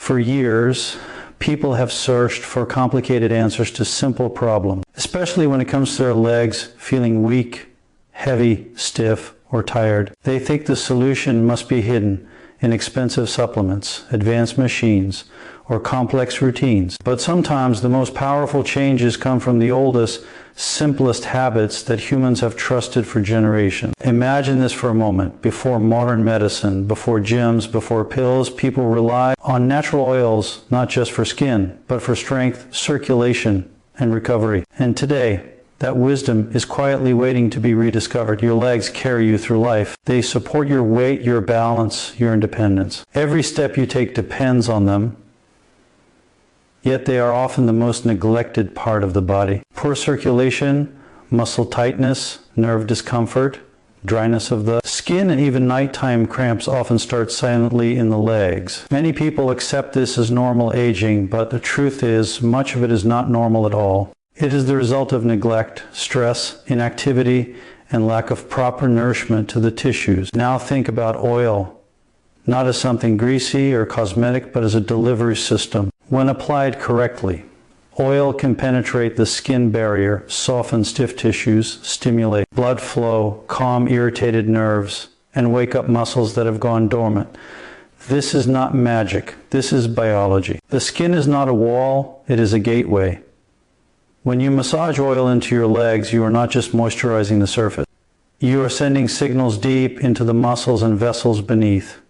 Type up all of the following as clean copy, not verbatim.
For years, people have searched for complicated answers to simple problems, especially when it comes to their legs feeling weak, heavy, stiff, or tired. They think the solution must be hidden in expensive supplements, advanced machines, or complex routines. But sometimes the most powerful changes come from the oldest, simplest habits that humans have trusted for generations. Imagine this for a moment. Before modern medicine, before gyms, before pills, people relied on natural oils, not just for skin, but for strength, circulation, and recovery. And today, that wisdom is quietly waiting to be rediscovered. Your legs carry you through life. They support your weight, your balance, your independence. Every step you take depends on them, yet they are often the most neglected part of the body. Poor circulation, muscle tightness, nerve discomfort, dryness of the skin, and even nighttime cramps often start silently in the legs. Many people accept this as normal aging, but the truth is, much of it is not normal at all. It is the result of neglect, stress, inactivity, and lack of proper nourishment to the tissues. Now think about oil, not as something greasy or cosmetic, but as a delivery system. When applied correctly, oil can penetrate the skin barrier, soften stiff tissues, stimulate blood flow, calm irritated nerves, and wake up muscles that have gone dormant. This is not magic. This is biology. The skin is not a wall, it is a gateway. When you massage oil into your legs, you are not just moisturizing the surface. You are sending signals deep into the muscles and vessels beneath.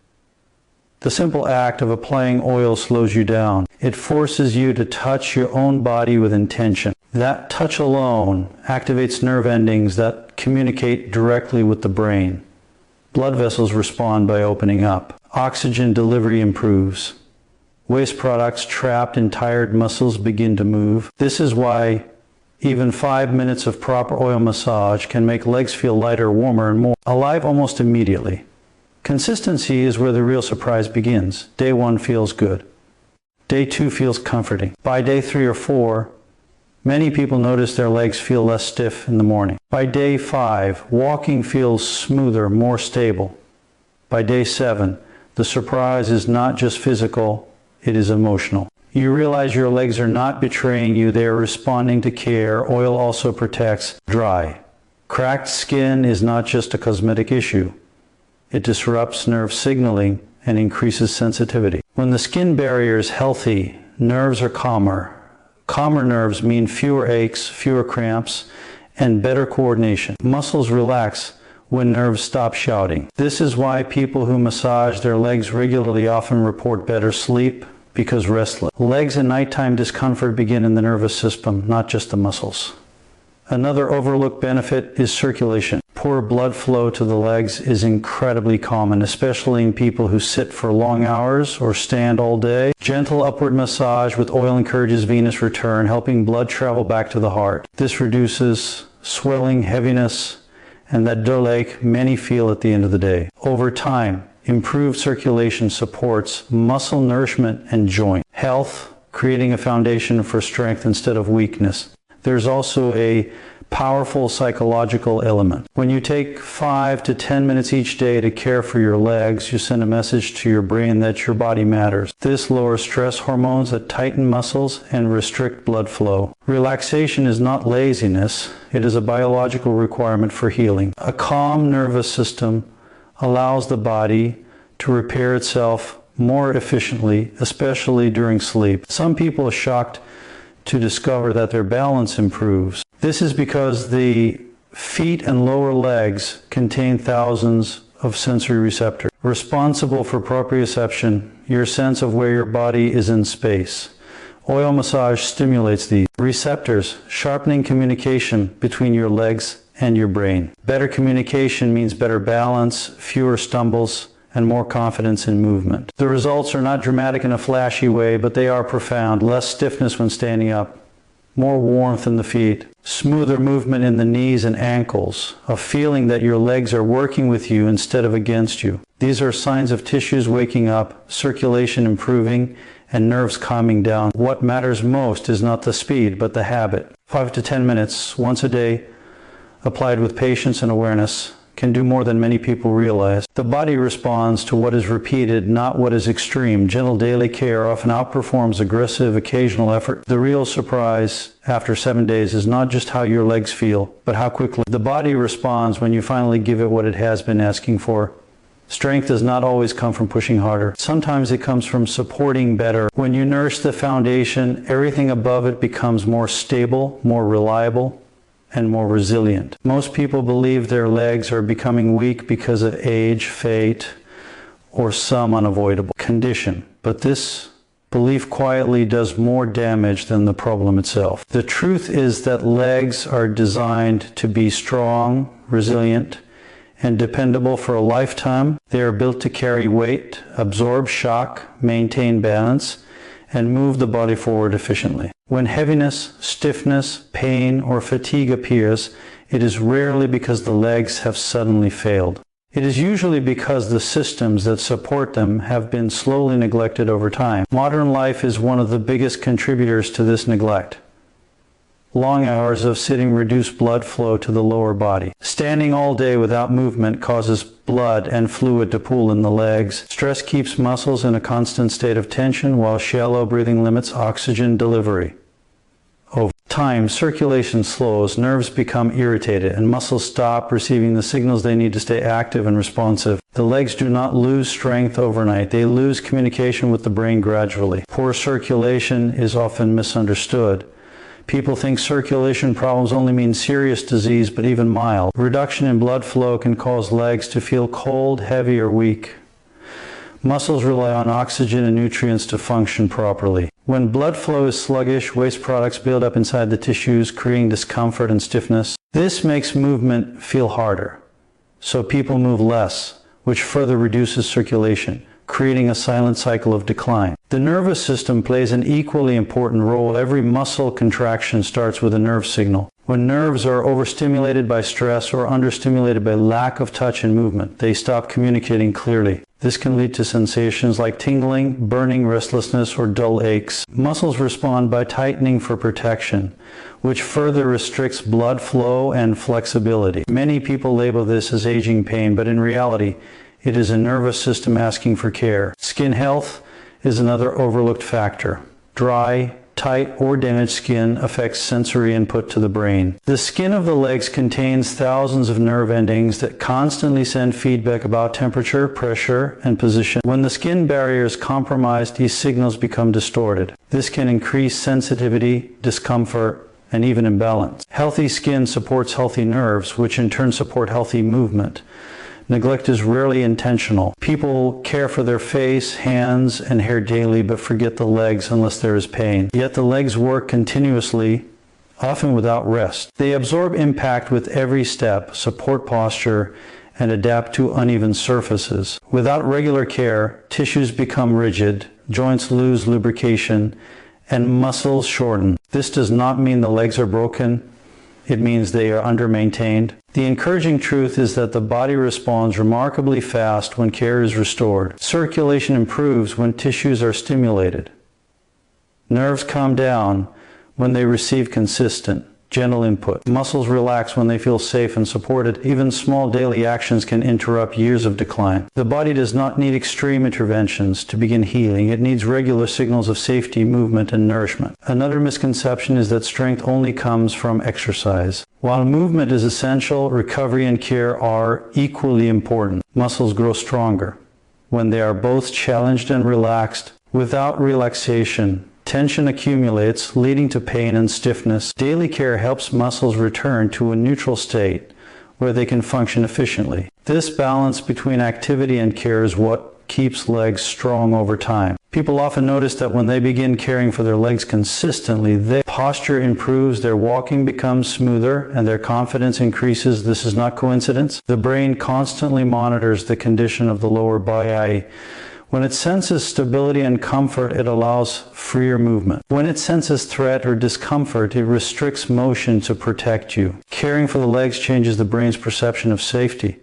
The simple act of applying oil slows you down. It forces you to touch your own body with intention. That touch alone activates nerve endings that communicate directly with the brain. Blood vessels respond by opening up. Oxygen delivery improves. Waste products trapped in tired muscles begin to move. This is why even 5 minutes of proper oil massage can make legs feel lighter, warmer, and more alive almost immediately. Consistency is where the real surprise begins. Day 1 feels good. Day 2 feels comforting. By day 3 or 4, many people notice their legs feel less stiff in the morning. By day 5, walking feels smoother, more stable. By day 7, the surprise is not just physical, it is emotional. You realize your legs are not betraying you, they are responding to care. Oil also protects dry. Cracked skin is not just a cosmetic issue. It disrupts nerve signaling and increases sensitivity. When the skin barrier is healthy, nerves are calmer. Calmer nerves mean fewer aches, fewer cramps, and better coordination. Muscles relax when nerves stop shouting. This is why people who massage their legs regularly often report better sleep, because restless. Legs and nighttime discomfort begin in the nervous system, not just the muscles. Another overlooked benefit is circulation. Poor blood flow to the legs is incredibly common, especially in people who sit for long hours or stand all day. Gentle upward massage with oil encourages venous return, helping blood travel back to the heart. This reduces swelling, heaviness, and that dull ache many feel at the end of the day. Over time, improved circulation supports muscle nourishment and joint health, creating a foundation for strength instead of weakness. There's also a powerful psychological element. When you take 5 to 10 minutes each day to care for your legs, you send a message to your brain that your body matters. This lowers stress hormones that tighten muscles and restrict blood flow. Relaxation is not laziness, it is a biological requirement for healing. A calm nervous system allows the body to repair itself more efficiently, especially during sleep. Some people are shocked to discover that their balance improves. This is because the feet and lower legs contain thousands of sensory receptors, responsible for proprioception, your sense of where your body is in space. Oil massage stimulates these receptors, sharpening communication between your legs and your brain. Better communication means better balance, fewer stumbles, and more confidence in movement. The results are not dramatic in a flashy way, but they are profound. Less stiffness when standing up, more warmth in the feet, smoother movement in the knees and ankles, a feeling that your legs are working with you instead of against you. These are signs of tissues waking up, circulation improving, and nerves calming down. What matters most is not the speed, but the habit. 5 to 10 minutes once a day, applied with patience and awareness, can do more than many people realize. The body responds to what is repeated, not what is extreme. Gentle daily care often outperforms aggressive occasional effort. The real surprise after 7 days is not just how your legs feel, but how quickly the body responds when you finally give it what it has been asking for. Strength does not always come from pushing harder. Sometimes it comes from supporting better. When you nourish the foundation, everything above it becomes more stable, more reliable, and more resilient. Most people believe their legs are becoming weak because of age, fate, or some unavoidable condition. But this belief quietly does more damage than the problem itself. The truth is that legs are designed to be strong, resilient, and dependable for a lifetime. They are built to carry weight, absorb shock, maintain balance, and move the body forward efficiently. When heaviness, stiffness, pain, or fatigue appears, it is rarely because the legs have suddenly failed. It is usually because the systems that support them have been slowly neglected over time. Modern life is one of the biggest contributors to this neglect. Long hours of sitting reduce blood flow to the lower body. Standing all day without movement causes blood and fluid to pool in the legs. Stress keeps muscles in a constant state of tension, while shallow breathing limits oxygen delivery. Over time, circulation slows, nerves become irritated, and muscles stop receiving the signals they need to stay active and responsive. The legs do not lose strength overnight. They lose communication with the brain gradually. Poor circulation is often misunderstood. People think circulation problems only mean serious disease, but even mild. Reduction in blood flow can cause legs to feel cold, heavy, or weak. Muscles rely on oxygen and nutrients to function properly. When blood flow is sluggish, waste products build up inside the tissues, creating discomfort and stiffness. This makes movement feel harder, so people move less, which further reduces circulation, creating a silent cycle of decline. The nervous system plays an equally important role. Every muscle contraction starts with a nerve signal. When nerves are overstimulated by stress or understimulated by lack of touch and movement, they stop communicating clearly. This can lead to sensations like tingling, burning, restlessness, or dull aches. Muscles respond by tightening for protection, which further restricts blood flow and flexibility. Many people label this as aging pain, but in reality, it is a nervous system asking for care. Skin health is another overlooked factor. Dry, tight, or damaged skin affects sensory input to the brain. The skin of the legs contains thousands of nerve endings that constantly send feedback about temperature, pressure, and position. When the skin barrier is compromised, these signals become distorted. This can increase sensitivity, discomfort, and even imbalance. Healthy skin supports healthy nerves, which in turn support healthy movement. Neglect is rarely intentional. People care for their face, hands, and hair daily, but forget the legs unless there is pain. Yet the legs work continuously, often without rest. They absorb impact with every step, support posture, and adapt to uneven surfaces. Without regular care, tissues become rigid, joints lose lubrication, and muscles shorten. This does not mean the legs are broken. It means they are under-maintained. The encouraging truth is that the body responds remarkably fast when care is restored. Circulation improves when tissues are stimulated. Nerves calm down when they receive consistent, gentle input. Muscles relax when they feel safe and supported. Even small daily actions can interrupt years of decline. The body does not need extreme interventions to begin healing. It needs regular signals of safety, movement, and nourishment. Another misconception is that strength only comes from exercise. While movement is essential, recovery and care are equally important. Muscles grow stronger when they are both challenged and relaxed. Without relaxation, tension accumulates, leading to pain and stiffness. Daily care helps muscles return to a neutral state where they can function efficiently. This balance between activity and care is what keeps legs strong over time. People often notice that when they begin caring for their legs consistently, their posture improves, their walking becomes smoother, and their confidence increases. This is not coincidence. The brain constantly monitors the condition of the lower body. When it senses stability and comfort, it allows freer movement. When it senses threat or discomfort, it restricts motion to protect you. Caring for the legs changes the brain's perception of safety.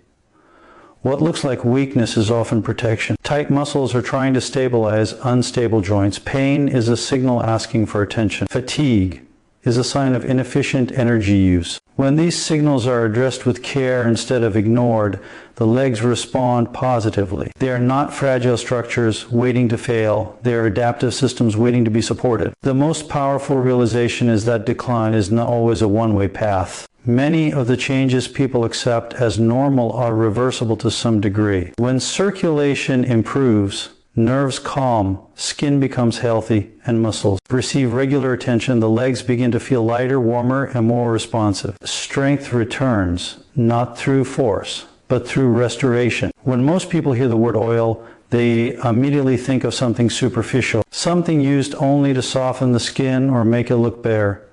What looks like weakness is often protection. Tight muscles are trying to stabilize unstable joints. Pain is a signal asking for attention. Fatigue is a sign of inefficient energy use. When these signals are addressed with care instead of ignored, the legs respond positively. They are not fragile structures waiting to fail. They are adaptive systems waiting to be supported. The most powerful realization is that decline is not always a one-way path. Many of the changes people accept as normal are reversible to some degree. When circulation improves, nerves calm, skin becomes healthy, and muscles receive regular attention, the legs begin to feel lighter, warmer, and more responsive. Strength returns, not through force, but through restoration. When most people hear the word oil, they immediately think of something superficial, something used only to soften the skin or make it look bare.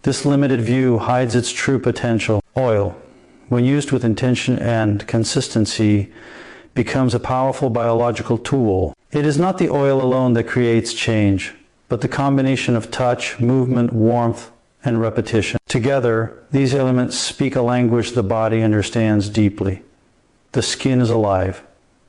This limited view hides its true potential. Oil, when used with intention and consistency, becomes a powerful biological tool. It is not the oil alone that creates change, but the combination of touch, movement, warmth, and repetition. Together, these elements speak a language the body understands deeply. The skin is alive.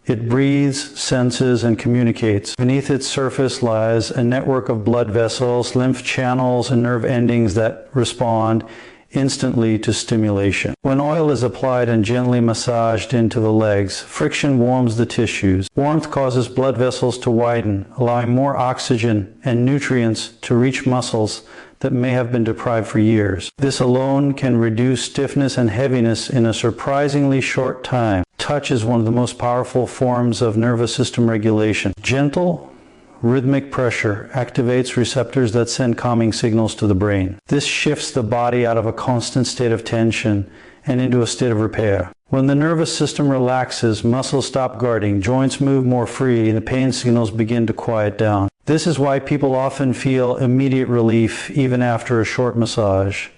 It breathes, senses, and communicates. Beneath its surface lies a network of blood vessels, lymph channels, and nerve endings that respond instantly to stimulation. When oil is applied and gently massaged into the legs, friction warms the tissues. Warmth causes blood vessels to widen, allowing more oxygen and nutrients to reach muscles that may have been deprived for years. This alone can reduce stiffness and heaviness in a surprisingly short time. Touch is one of the most powerful forms of nervous system regulation. Gentle, rhythmic pressure activates receptors that send calming signals to the brain. This shifts the body out of a constant state of tension and into a state of repair. When the nervous system relaxes, muscles stop guarding, joints move more free, and the pain signals begin to quiet down. This is why people often feel immediate relief even after a short massage.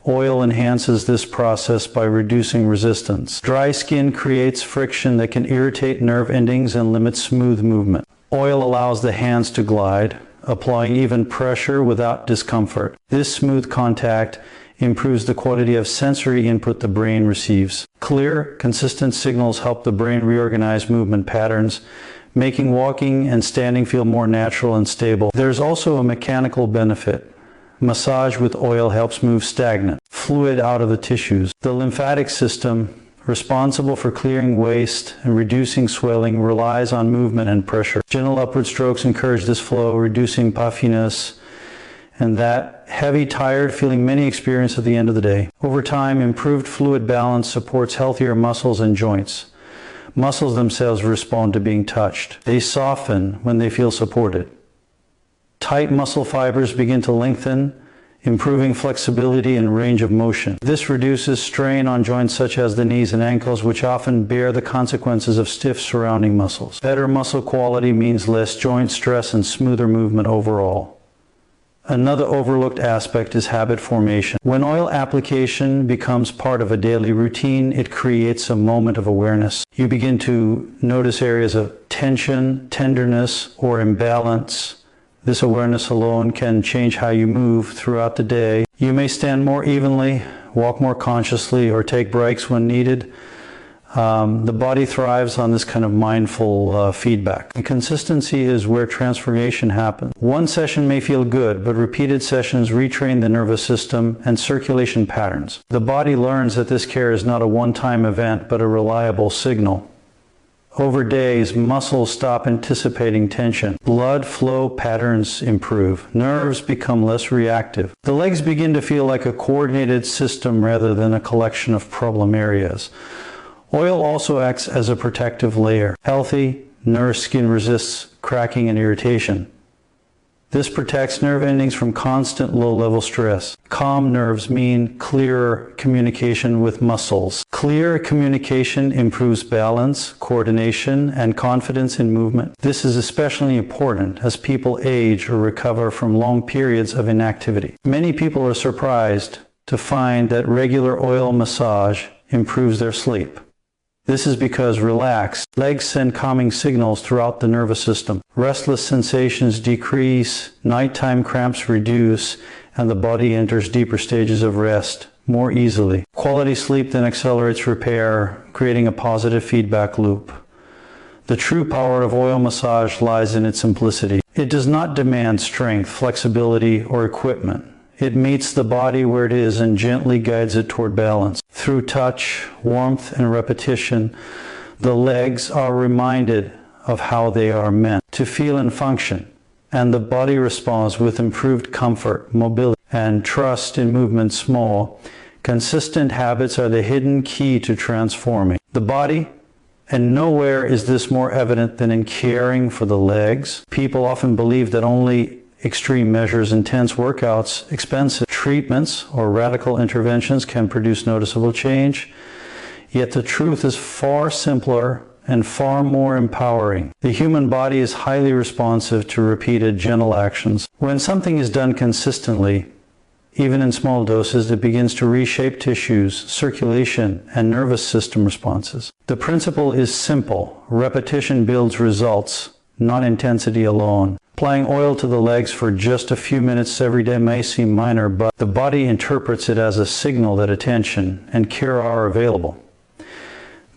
Oil enhances this process by reducing resistance. Dry skin creates friction that can irritate nerve endings and limit smooth movement. Oil allows the hands to glide, applying even pressure without discomfort. This smooth contact improves the quality of sensory input the brain receives. Clear, consistent signals help the brain reorganize movement patterns, making walking and standing feel more natural and stable. There's also a mechanical benefit. Massage with oil helps move stagnant fluid out of the tissues. The lymphatic system, responsible for clearing waste and reducing swelling, relies on movement and pressure. Gentle upward strokes encourage this flow, reducing puffiness and that heavy, tired feeling many experience at the end of the day. Over time, improved fluid balance supports healthier muscles and joints. Muscles themselves respond to being touched. They soften when they feel supported. Tight muscle fibers begin to lengthen, improving flexibility and range of motion. This reduces strain on joints such as the knees and ankles, which often bear the consequences of stiff surrounding muscles. Better muscle quality means less joint stress and smoother movement overall. Another overlooked aspect is habit formation. When oil application becomes part of a daily routine, it creates a moment of awareness. You begin to notice areas of tension, tenderness, or imbalance. This awareness alone can change how you move throughout the day. You may stand more evenly, walk more consciously, or take breaks when needed. The body thrives on this kind of mindful feedback. And consistency is where transformation happens. One session may feel good, but repeated sessions retrain the nervous system and circulation patterns. The body learns that this care is not a one-time event, but a reliable signal. Over days, muscles stop anticipating tension. Blood flow patterns improve. Nerves become less reactive. The legs begin to feel like a coordinated system rather than a collection of problem areas. Oil also acts as a protective layer. Healthy, nourished skin resists cracking and irritation. This protects nerve endings from constant low-level stress. Calm nerves mean clearer communication with muscles. Clear communication improves balance, coordination, and confidence in movement. This is especially important as people age or recover from long periods of inactivity. Many people are surprised to find that regular oil massage improves their sleep. This is because relaxed legs send calming signals throughout the nervous system. Restless sensations decrease, nighttime cramps reduce, and the body enters deeper stages of rest more easily. Quality sleep then accelerates repair, creating a positive feedback loop. The true power of oil massage lies in its simplicity. It does not demand strength, flexibility, or equipment. It meets the body where it is and gently guides it toward balance. Through touch, warmth, and repetition, the legs are reminded of how they are meant to feel and function, and the body responds with improved comfort, mobility, and trust in movement. Small, consistent habits are the hidden key to transforming the body, and nowhere is this more evident than in caring for the legs. People often believe that only extreme measures, intense workouts, expensive treatments, or radical interventions can produce noticeable change. Yet the truth is far simpler and far more empowering. The human body is highly responsive to repeated gentle actions. When something is done consistently, even in small doses, it begins to reshape tissues, circulation, and nervous system responses. The principle is simple. Repetition builds results, not intensity alone. Applying oil to the legs for just a few minutes every day may seem minor, but the body interprets it as a signal that attention and care are available.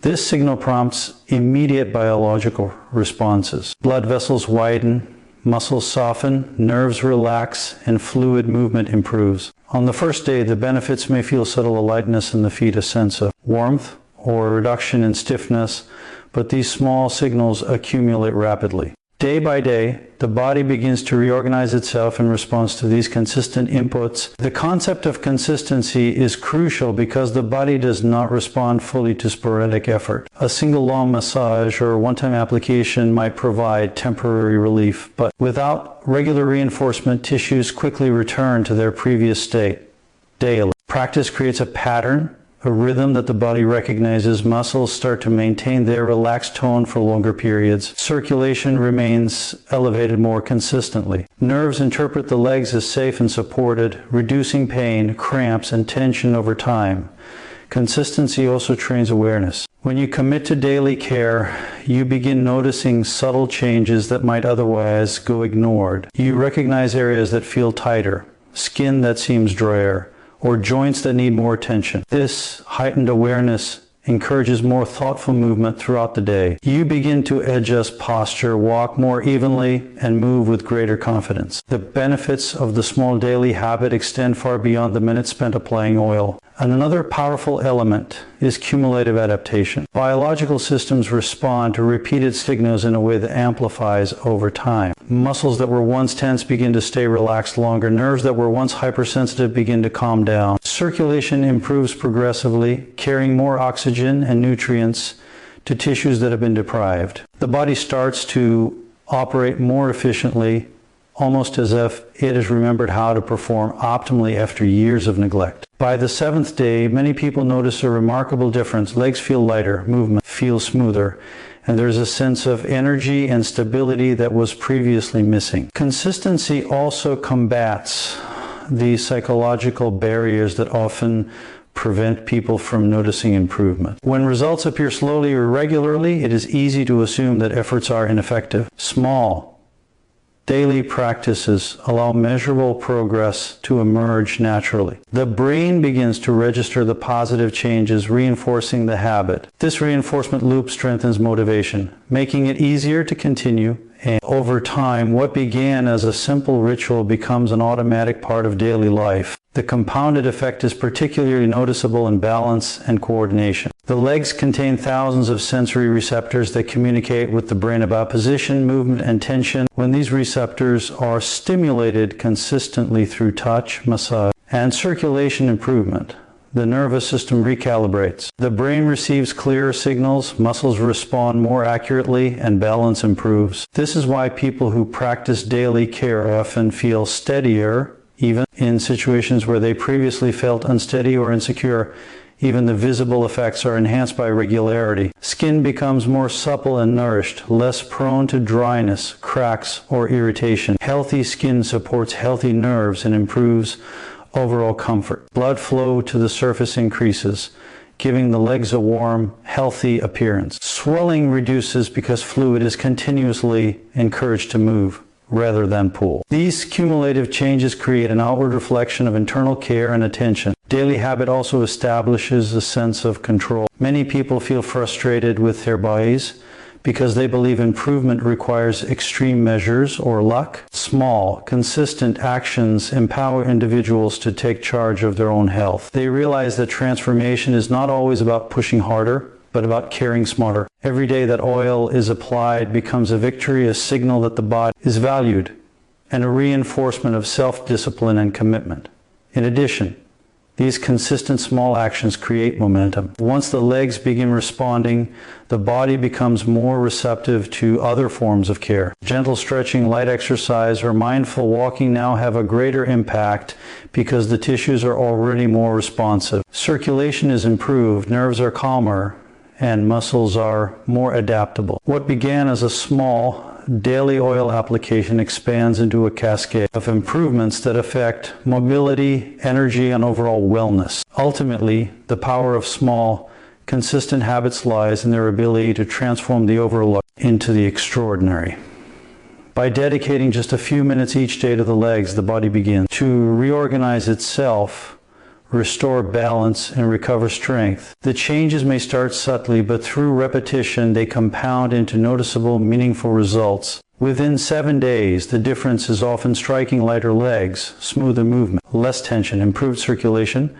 This signal prompts immediate biological responses. Blood vessels widen, muscles soften, nerves relax, and fluid movement improves. On the first day, the benefits may feel subtle: a lightness in the feet, a sense of warmth, or a reduction in stiffness, but these small signals accumulate rapidly. Day by day, the body begins to reorganize itself in response to these consistent inputs. The concept of consistency is crucial because the body does not respond fully to sporadic effort. A single long massage or one-time application might provide temporary relief, but without regular reinforcement, tissues quickly return to their previous state. Daily practice creates a pattern, a rhythm that the body recognizes. Muscles start to maintain their relaxed tone for longer periods. Circulation remains elevated more consistently. Nerves interpret the legs as safe and supported, reducing pain, cramps, and tension over time. Consistency also trains awareness. When you commit to daily care, you begin noticing subtle changes that might otherwise go ignored. You recognize areas that feel tighter, skin that seems drier, or joints that need more attention. This heightened awareness encourages more thoughtful movement throughout the day. You begin to adjust posture, walk more evenly, and move with greater confidence. The benefits of the small daily habit extend far beyond the minutes spent applying oil. And another powerful element is cumulative adaptation. Biological systems respond to repeated signals in a way that amplifies over time. Muscles that were once tense begin to stay relaxed longer. Nerves that were once hypersensitive begin to calm down. Circulation improves progressively, carrying more oxygen and nutrients to tissues that have been deprived. The body starts to operate more efficiently, almost as if it has remembered how to perform optimally after years of neglect. By the 7th day, many people notice a remarkable difference. Legs feel lighter, movement feels smoother, and there's a sense of energy and stability that was previously missing. Consistency also combats the psychological barriers that often prevent people from noticing improvement. When results appear slowly or irregularly, it is easy to assume that efforts are ineffective. Small daily practices allow measurable progress to emerge naturally. The brain begins to register the positive changes, reinforcing the habit. This reinforcement loop strengthens motivation, making it easier to continue. And over time, what began as a simple ritual becomes an automatic part of daily life. The compounded effect is particularly noticeable in balance and coordination. The legs contain thousands of sensory receptors that communicate with the brain about position, movement, and tension. When these receptors are stimulated consistently through touch, massage, and circulation improvement, the nervous system recalibrates. The brain receives clearer signals, muscles respond more accurately, and balance improves. This is why people who practice daily care often feel steadier, even in situations where they previously felt unsteady or insecure. Even the visible effects are enhanced by regularity. Skin becomes more supple and nourished, less prone to dryness, cracks, or irritation. Healthy skin supports healthy nerves and improves overall comfort. Blood flow to the surface increases, giving the legs a warm, healthy appearance. Swelling reduces because fluid is continuously encouraged to move rather than pull. These cumulative changes create an outward reflection of internal care and attention. Daily habit also establishes a sense of control. Many people feel frustrated with their bodies because they believe improvement requires extreme measures or luck. Small, consistent actions empower individuals to take charge of their own health. They realize that transformation is not always about pushing harder, but about caring smarter. Every day that oil is applied becomes a victory, a signal that the body is valued, and a reinforcement of self-discipline and commitment. In addition, these consistent small actions create momentum. Once the legs begin responding, the body becomes more receptive to other forms of care. Gentle stretching, light exercise, or mindful walking now have a greater impact because the tissues are already more responsive. Circulation is improved, nerves are calmer, and muscles are more adaptable. What began as a small daily oil application expands into a cascade of improvements that affect mobility, energy, and overall wellness. Ultimately, the power of small, consistent habits lies in their ability to transform the overlooked into the extraordinary. By dedicating just a few minutes each day to the legs, the body begins to reorganize itself, restore balance, and recover strength. The changes may start subtly, but through repetition, they compound into noticeable, meaningful results. Within 7 days, the difference is often striking: lighter legs, smoother movement, less tension, improved circulation,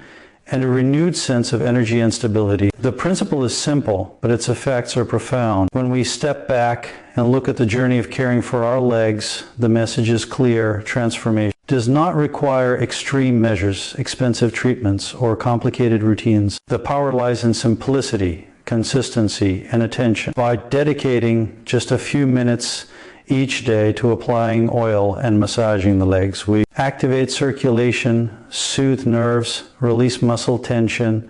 and a renewed sense of energy and stability. The principle is simple, but its effects are profound. When we step back and look at the journey of caring for our legs, the message is clear: transformation does not require extreme measures, expensive treatments, or complicated routines. The power lies in simplicity, consistency, and attention. By dedicating just a few minutes each day to applying oil and massaging the legs, we activate circulation, soothe nerves, release muscle tension,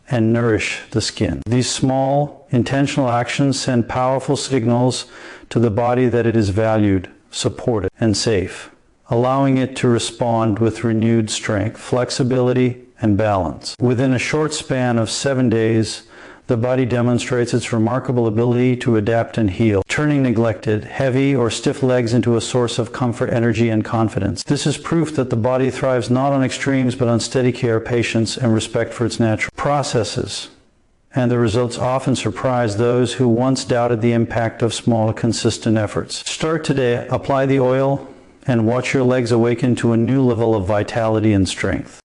and nourish the skin. These small, intentional actions send powerful signals to the body that it is valued, supported, and safe, allowing it to respond with renewed strength, flexibility, and balance. Within a short span of 7 days, the body demonstrates its remarkable ability to adapt and heal, turning neglected, heavy, or stiff legs into a source of comfort, energy, and confidence. This is proof that the body thrives not on extremes, but on steady care, patience, and respect for its natural processes. And the results often surprise those who once doubted the impact of small, consistent efforts. Start today, apply the oil, and watch your legs awaken to a new level of vitality and strength.